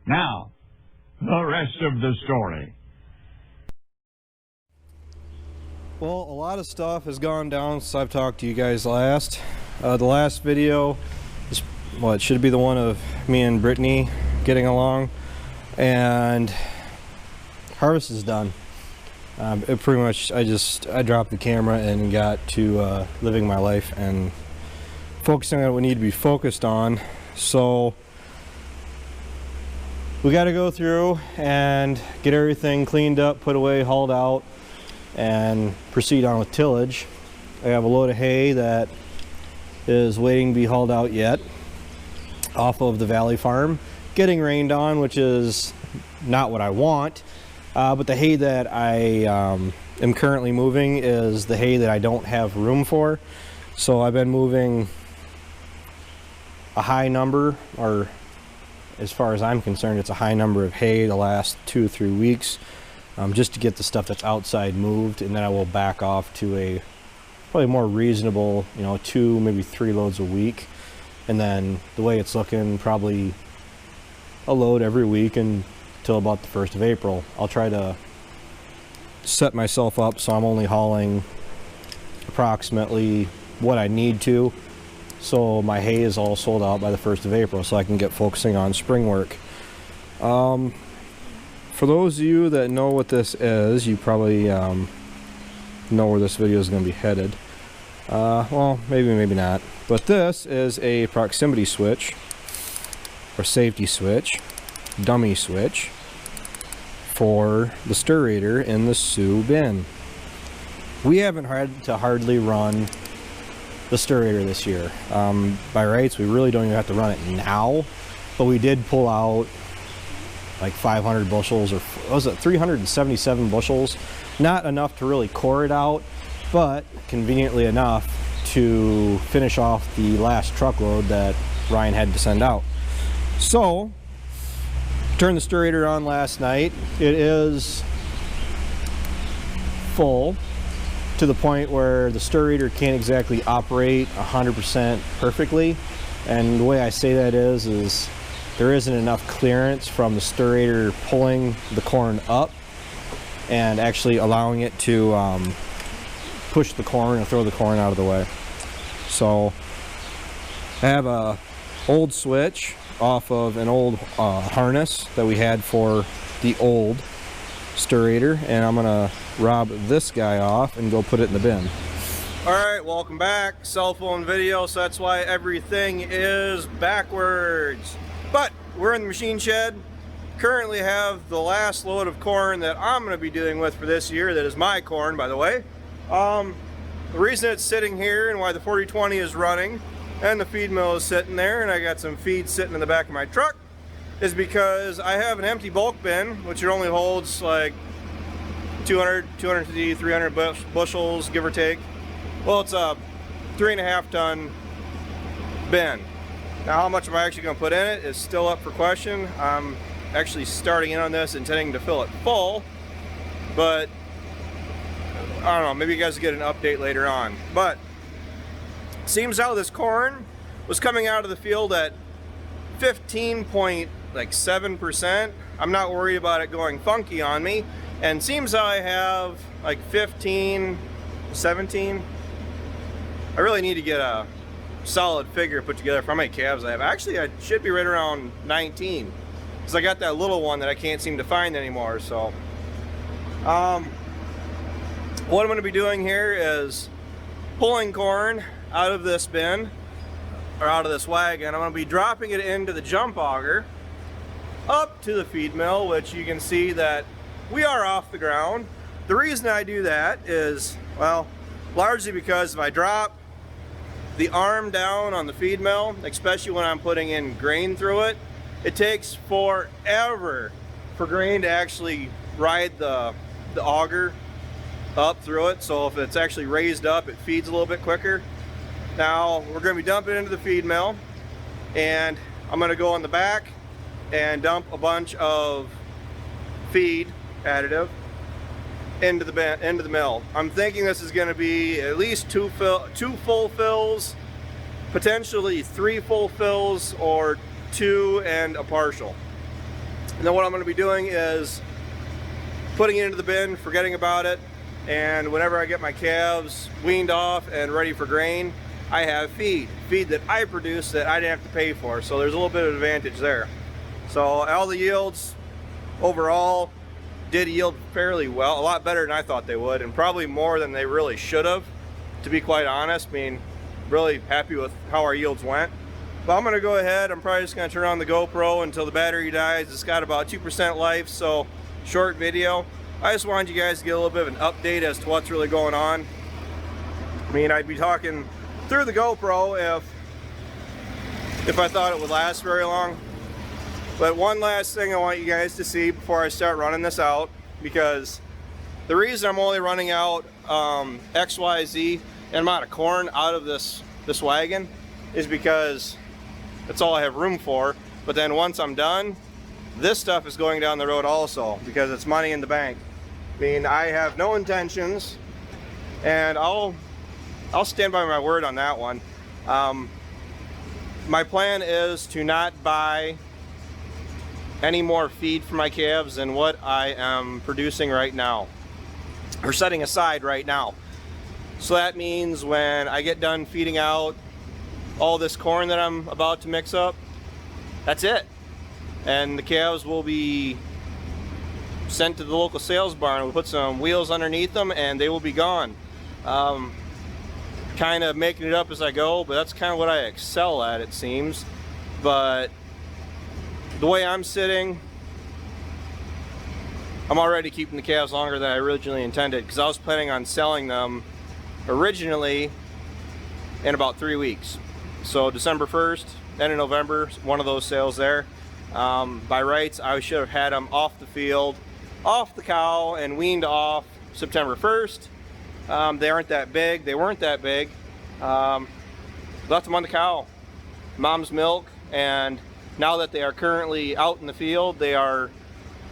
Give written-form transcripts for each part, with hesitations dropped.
Now, the rest of the story. Well, a lot of stuff has gone down since I've talked to you guys last. The last video is, well, it should be the one of me and Brittany getting along, and harvest is done. It pretty much, I dropped the camera and got to living my life and focusing on what we need to be focused on. So we got to go through and get everything cleaned up, put away, hauled out, and proceed on with tillage. I have a load of hay that is waiting to be hauled out yet off of the Valley Farm, getting rained on, which is not what I want. But the hay that I am currently moving is the hay that I don't have room for. So I've been moving a high number, or as far as I'm concerned, it's a high number of hay the last 2 or 3 weeks, just to get the stuff that's outside moved, and then I will back off to a probably more reasonable, 2, maybe 3 loads a week. And then the way it's looking, probably a load every week until about the 1st of April. I'll try to set myself up so I'm only hauling approximately what I need to, so my hay is all sold out by the 1st of April, so I can get focusing on spring work. For those of you that know what this is, you probably know where this video is going to be headed. Well, maybe not. But this is a proximity switch, or safety switch, dummy switch, for the stirrator in the Sioux bin. We haven't had to hardly run the stirrator this year. By rights, we really don't even have to run it now, but we did pull out like 500 bushels, or was it 377 bushels? Not enough to really core it out, but conveniently enough to finish off the last truckload that Ryan had to send out. So, turned the stirrator on last night. It is full to the point where the stirrator can't exactly operate 100% perfectly. And the way I say that is there isn't enough clearance from the stirrator pulling the corn up and actually allowing it to push the corn and throw the corn out of the way. So I have a old switch off of an old harness that we had for the old stirrator, and I'm gonna rob this guy off and go put it in the bin. Alright, welcome back. Cell phone video, so that's why everything is backwards. But we're in the machine shed. Currently have the last load of corn that I'm going to be dealing with for this year. That is my corn, by the way. The reason it's sitting here and why the 4020 is running and the feed mill is sitting there and I got some feed sitting in the back of my truck is because I have an empty bulk bin, which it only holds like 200, 250, 300 bushels, give or take. Well, it's a 3.5 ton bin. Now, how much am I actually going to put in it is still up for question. I'm actually starting in on this, intending to fill it full, but I don't know, maybe you guys will get an update later on. But seems how this corn was coming out of the field at 15.7%. I'm not worried about it going funky on me, and seems how I have like 15, 17. I really need to get a solid figure put together for how many calves I have. Actually, I should be right around 19, because I got that little one that I can't seem to find anymore. So what I'm going to be doing here is pulling corn out of this bin, or out of this wagon. I'm going to be dropping it into the jump auger up to the feed mill, which you can see that we are off the ground. The reason I do that is, well, largely because if I drop the arm down on the feed mill, especially when I'm putting in grain through it, it takes forever for grain to actually ride the auger up through it. So if it's actually raised up, it feeds a little bit quicker. Now we're going to be dumping into the feed mill, and I'm going to go on the back and dump a bunch of feed additive into the mill. I'm thinking this is going to be at least two full fills, potentially 3 full fills, or 2 and a partial. And then what I'm going to be doing is putting it into the bin, forgetting about it, and whenever I get my calves weaned off and ready for grain, I have feed that I produce that I didn't have to pay for. So there's a little bit of advantage there. So all the yields overall did yield fairly well, a lot better than I thought they would, and probably more than they really should have, to be quite honest. I mean, really happy with how our yields went. But I'm going to go ahead, I'm probably just going to turn on the GoPro until the battery dies. It's got about 2% life, so short video. I just wanted you guys to get a little bit of an update as to what's really going on. I mean, I'd be talking through the GoPro if I thought it would last very long. But one last thing I want you guys to see before I start running this out, because the reason I'm only running out XYZ amount of corn out of this wagon is because that's all I have room for. But then once I'm done, this stuff is going down the road also, because it's money in the bank. I mean, I have no intentions, and I'll stand by my word on that one. My plan is to not buy any more feed for my calves than what I am producing right now, or setting aside right now. So that means when I get done feeding out all this corn that I'm about to mix up, that's it. And the calves will be sent to the local sales barn. We'll put some wheels underneath them and they will be gone. Kind of making it up as I go, but that's kind of what I excel at, it seems. But the way I'm sitting, I'm already keeping the calves longer than I originally intended, because I was planning on selling them originally in about 3 weeks. So December 1st, end of November, one of those sales there. By rights, I should have had them off the field, off the cow, and weaned off September 1st. They aren't that big. They weren't that big. Left them on the cow, mom's milk, and now that they are currently out in the field, they are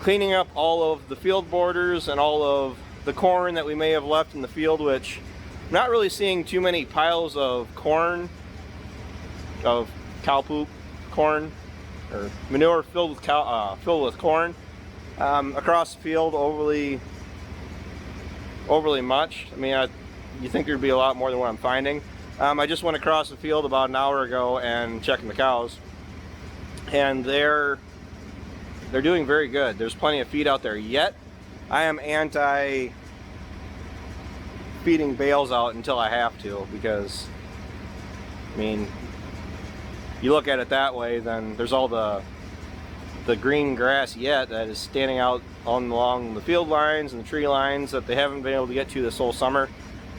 cleaning up all of the field borders and all of the corn that we may have left in the field, which I'm not really seeing too many piles of corn, of cow poop corn, or manure filled with corn across the field overly much. I mean, you think there'd be a lot more than what I'm finding. I just went across the field about an hour ago and checking the cows, and they're doing very good. There's plenty of feed out there yet. I am anti feeding bales out until I have to, because I mean, you look at it that way, then there's all the green grass yet that is standing out along the field lines and the tree lines that they haven't been able to get to this whole summer,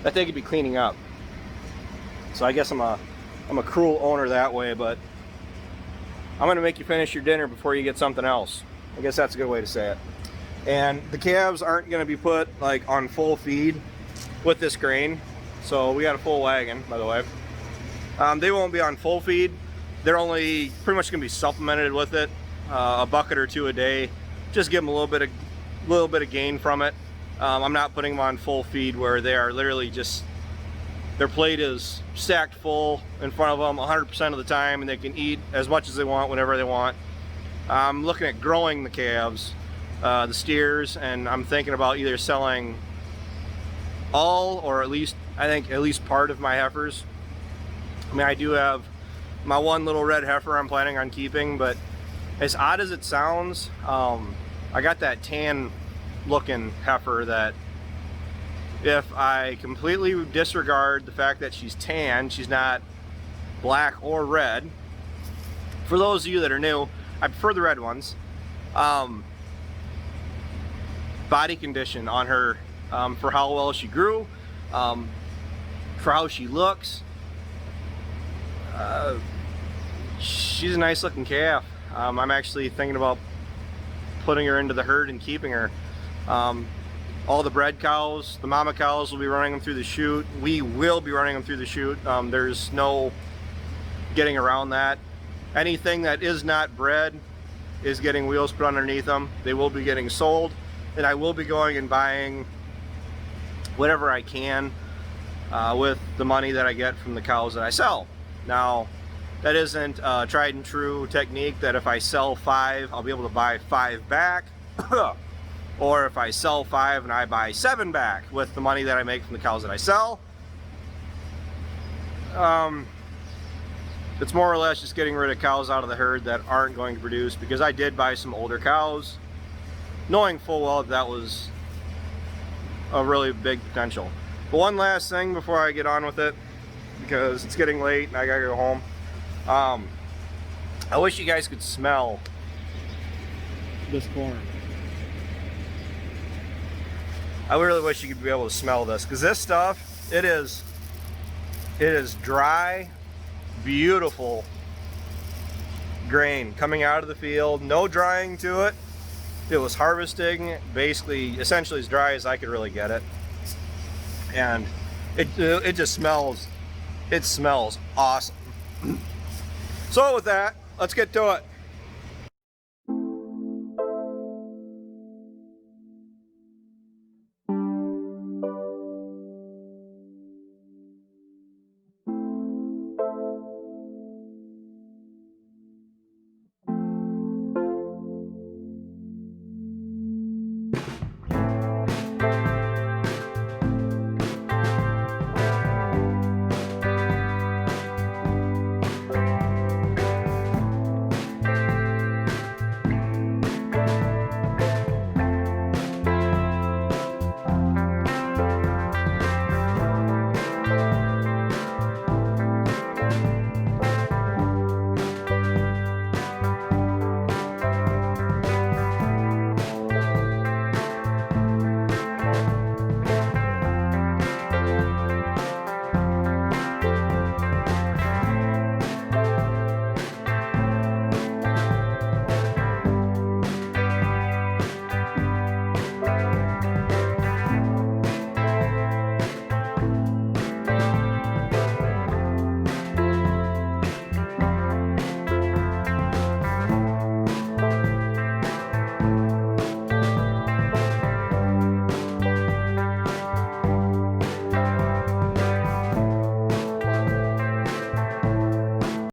that they could be cleaning up. So I guess I'm a cruel owner that way, but I'm gonna make you finish your dinner before you get something else. I guess that's a good way to say it. And the calves aren't gonna be put like on full feed with this grain. So we got a full wagon, by the way. They won't be on full feed. They're only pretty much gonna be supplemented with it, a bucket or two a day. Just give them a little bit of gain from it. I'm not putting them on full feed where they are literally just, their plate is stacked full in front of them 100% of the time, and they can eat as much as they want whenever they want. I'm looking at growing the calves, the steers, and I'm thinking about either selling all, or at least part of my heifers. I mean, I do have my one little red heifer I'm planning on keeping, but as odd as it sounds, I got that tan looking heifer that, if I completely disregard the fact that she's tan, she's not black or red. For those of you that are new, I prefer the red ones. Body condition on her, for how well she grew, for how she looks. She's a nice looking calf. I'm actually thinking about putting her into the herd and keeping her. All the bred cows, the mama cows, will be running them through the chute. We will be running them through the chute. There's no getting around that. Anything that is not bred is getting wheels put underneath them. They will be getting sold, and I will be going and buying whatever I can with the money that I get from the cows that I sell. Now, That isn't a tried and true technique that if I sell 5, I'll be able to buy 5 back. Or if I sell 5 and I buy 7 back with the money that I make from the cows that I sell. It's more or less just getting rid of cows out of the herd that aren't going to produce, because I did buy some older cows knowing full well that was a really big potential. But one last thing before I get on with it, because it's getting late and I gotta go home. I wish you guys could smell this corn. I really wish you could be able to smell this, because this stuff, it is dry, beautiful grain coming out of the field, no drying to it. It was harvesting basically essentially as dry as I could really get it, and it just smells, it smells awesome. So with that, let's get to it.